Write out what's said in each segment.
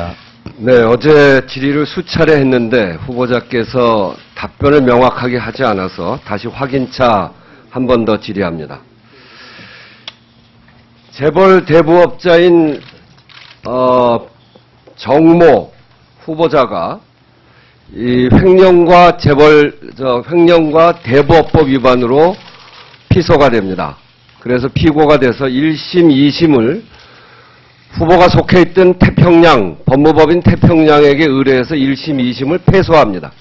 있습니다. 네, 어제 질의를 수차례 했는데 후보자께서 답변을 명확하게 하지 않아서 다시 확인차 한 번 더 질의합니다. 재벌 대부업자인 정모 후보자가 이 횡령과 횡령과 대부업법 위반으로 피소가 됩니다. 그래서 피고가 돼서 1심, 2심을 후보가 속해 있던 태평양, 법무법인 태평양에게 의뢰해서 1심, 2심을 패소합니다.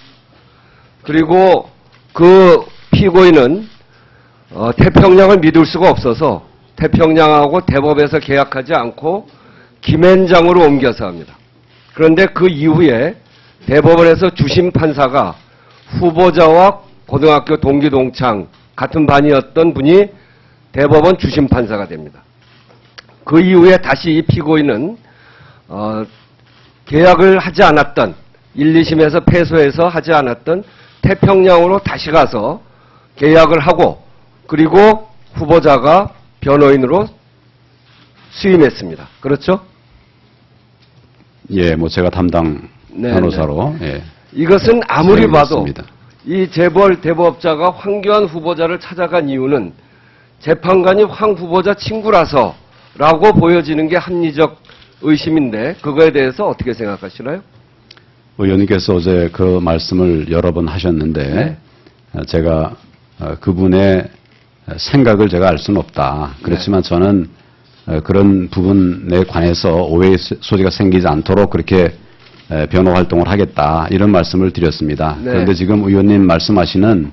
그리고 그 피고인은 태평양을 믿을 수가 없어서 태평양하고 대법에서 계약하지 않고 김앤장으로 옮겨서 합니다. 그런데 그 이후에 대법원에서 주심 판사가 후보자와 고등학교 동기 동창 같은 반이었던 분이 대법원 주심 판사가 됩니다. 그 이후에 다시 이 피고인은 계약을 하지 않았던 1, 2심에서 패소해서 하지 않았던 태평양으로 다시 가서 계약을 하고 그리고 후보자가 변호인으로 수임했습니다. 그렇죠? 예, 뭐 제가 담당 변호사로 예, 이것은 아무리 봐도 있습니다. 이 재벌 대부업자가 황교안 후보자를 찾아간 이유는 재판관이 황 후보자 친구라서라고 보여지는 게 합리적 의심인데 그거에 대해서 어떻게 생각하시나요? 의원님께서 어제 그 말씀을 여러 번 하셨는데 제가 그분의 생각을 제가 알 수는 없다. 그렇지만 저는 그런 부분에 관해서 오해의 소지가 생기지 않도록 그렇게 변호 활동을 하겠다 이런 말씀을 드렸습니다. 그런데 지금 의원님 말씀하시는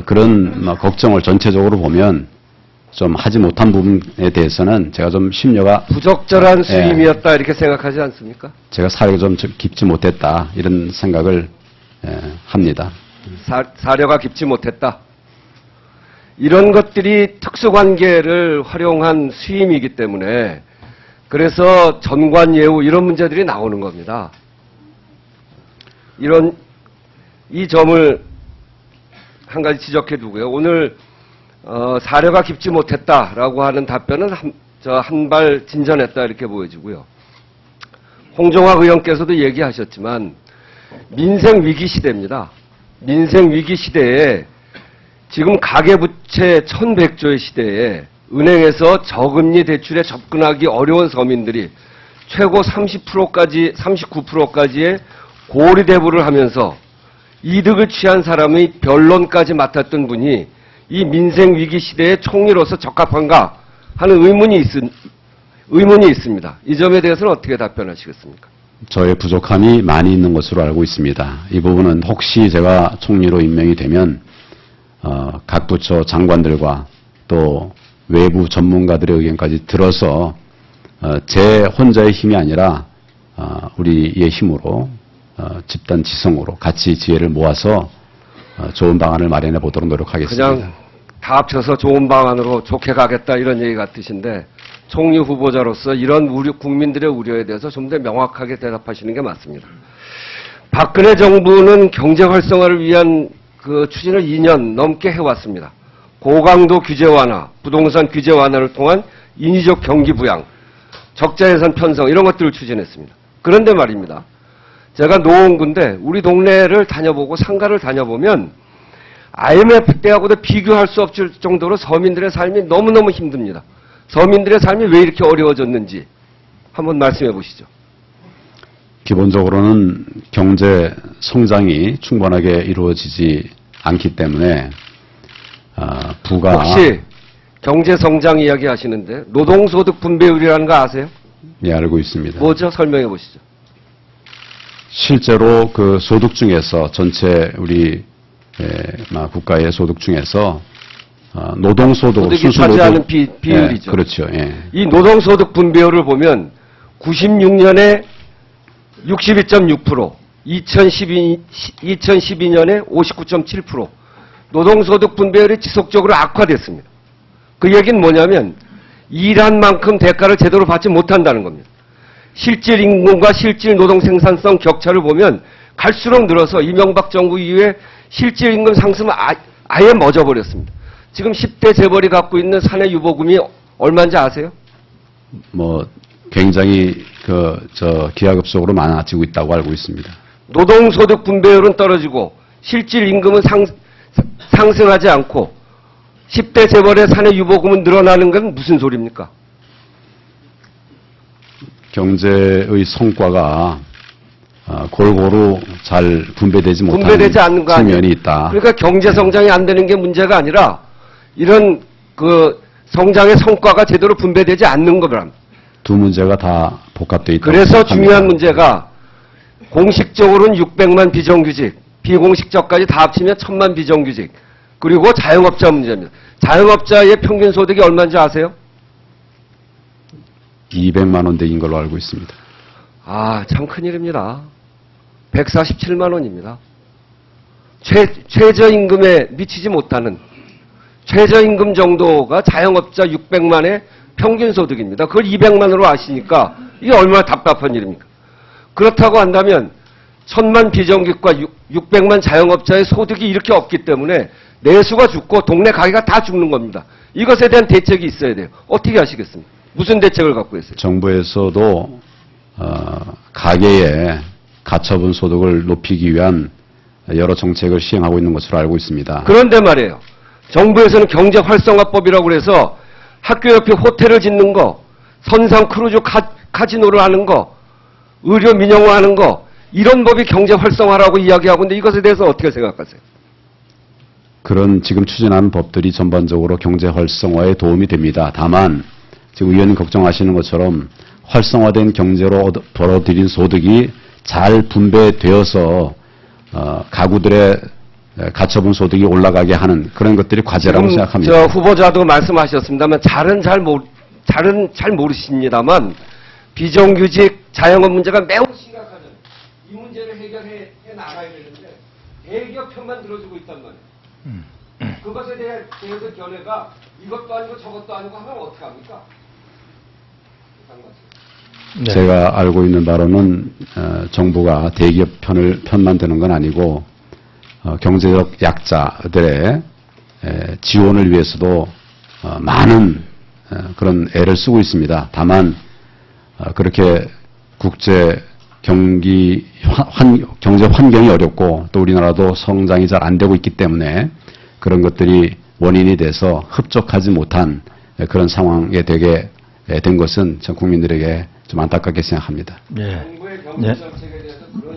그런 걱정을 전체적으로 보면 좀 하지 못한 부분에 대해서는 제가 좀 심려가 부적절한 수임이었다 이렇게 생각하지 않습니까? 제가 사려가 좀 깊지 못했다 이런 생각을 합니다. 사려가 깊지 못했다. 이런 것들이 특수관계를 활용한 수임이기 때문에 그래서 전관예우 이런 문제들이 나오는 겁니다. 이 점을 한 가지 지적해 두고요. 오늘 사려가 깊지 못했다라고 하는 답변은 한 발 진전했다 이렇게 보여지고요. 홍종학 의원께서도 얘기하셨지만 민생 위기 시대입니다. 민생 위기 시대에 지금 가계부채 1100조의 시대에 은행에서 저금리 대출에 접근하기 어려운 서민들이 최고 39%까지의 고리대부를 하면서 이득을 취한 사람의 변론까지 맡았던 분이 이 민생 위기 시대에 총리로서 적합한가 하는 의문이 있습니다. 이 점에 대해서는 어떻게 답변하시겠습니까? 저의 부족함이 많이 있는 것으로 알고 있습니다. 이 부분은 혹시 제가 총리로 임명이 되면 각 부처 장관들과 또 외부 전문가들의 의견까지 들어서 제 혼자의 힘이 아니라 우리의 힘으로 집단 지성으로 같이 지혜를 모아서 좋은 방안을 마련해 보도록 노력하겠습니다. 그냥 다 합쳐서 좋은 방안으로 좋게 가겠다 이런 얘기 같으신데 총리 후보자로서 이런 국민들의 우려에 대해서 좀 더 명확하게 대답하시는 게 맞습니다. 박근혜 정부는 경제 활성화를 위한 그 추진을 2년 넘게 해왔습니다. 고강도 규제 완화, 부동산 규제 완화를 통한 인위적 경기 부양, 적자 예산 편성 이런 것들을 추진했습니다. 그런데 말입니다. 제가 노원구인데 우리 동네를 다녀보고 상가를 다녀보면 IMF 때하고도 비교할 수 없을 정도로 서민들의 삶이 너무너무 힘듭니다. 서민들의 삶이 왜 이렇게 어려워졌는지 한번 말씀해 보시죠. 기본적으로는 경제 성장이 충분하게 이루어지지 않기 때문에 부가 혹시 경제 성장 이야기 하시는데 노동소득 분배율이라는 거 아세요? 예, 알고 있습니다. 뭐죠? 설명해 보시죠. 실제로 그 소득 중에서 전체 우리 국가의 소득 중에서 노동소득 소득이 차지하는 비율이죠. 예, 그렇죠. 예. 이 노동소득 분배율을 보면 96년에 62.6%, 2012년에 59.7%, 노동소득 분배율이 지속적으로 악화됐습니다. 그 얘기는 뭐냐면 일한 만큼 대가를 제대로 받지 못한다는 겁니다. 실질 임금과 실질 노동 생산성 격차를 보면 갈수록 늘어서 이명박 정부 이후에 실질 임금 상승은 아예 멎어버렸습니다. 지금 10대 재벌이 갖고 있는 사내 유보금이 얼마인지 아세요? 뭐 굉장히 기하급수적으로 많아지고 있다고 알고 있습니다. 노동소득 분배율은 떨어지고 실질 임금은 상승하지 않고 10대 재벌의 사내 유보금은 늘어나는 건 무슨 소리입니까? 경제의 성과가 골고루 잘 분배되지 못하는 분배되지 않는 거 아니에요? 측면이 있다. 그러니까 경제 성장이 안 되는 게 문제가 아니라 이런 그 성장의 성과가 제대로 분배되지 않는 거란. 두 문제가 다 복합되어 있다. 그래서 중요한 문제가 공식적으로는 600만 비정규직, 비공식적까지 다 합치면 1000만 비정규직, 그리고 자영업자 문제입니다. 자영업자의 평균 소득이 얼마인지 아세요? 200만 원대인 걸로 알고 있습니다. 아, 참 큰일입니다. 147만 원입니다. 최저임금에 미치지 못하는 최저임금 정도가 자영업자 600만의 평균 소득입니다. 그걸 200만으로 아시니까 이게 얼마나 답답한 일입니까? 그렇다고 한다면 1000만 비정규직과 600만 자영업자의 소득이 이렇게 없기 때문에 내수가 죽고 동네 가게가 다 죽는 겁니다. 이것에 대한 대책이 있어야 돼요. 어떻게 하시겠습니까? 무슨 대책을 갖고 있어요? 정부에서도 가계의 가처분 소득을 높이기 위한 여러 정책을 시행하고 있는 것으로 알고 있습니다. 그런데 말이에요. 정부에서는 경제활성화법이라고 해서 학교 옆에 호텔을 짓는 거, 선상 크루즈 카지노를 하는 거, 의료 민영화하는 거, 이런 법이 경제활성화라고 이야기하고 있는데 이것에 대해서 어떻게 생각하세요? 그런 지금 추진하는 법들이 전반적으로 경제 활성화에 도움이 됩니다. 다만 지금 의원님 걱정하시는 것처럼 활성화된 경제로 벌어들인 소득이 잘 분배되어서 가구들의 가처분 소득이 올라가게 하는 그런 것들이 과제라고 생각합니다. 저 후보자도 말씀하셨습니다만 잘은 잘 모르십니다만 비정규직 자영업 문제가 매우 심각하죠. 이 문제를 해결해 나가야 되는데 대기업 편만 들어주고 있단 말이에요. 그것에 대해서 견해가 이것도 아니고 저것도 아니고 하면 어떡합니까? 네. 제가 알고 있는 바로는 정부가 대기업 편만 드는 건 아니고 경제적 약자들의 지원을 위해서도 많은 그런 애를 쓰고 있습니다. 다만 그렇게 국제 경제 환경이 어렵고 또 우리나라도 성장이 잘 안 되고 있기 때문에 그런 것들이 원인이 돼서 흡족하지 못한 그런 상황에 되게 된 것은 전 국민들에게 좀 안타깝게 생각합니다. 정부의 경제 정책에 대해서 그런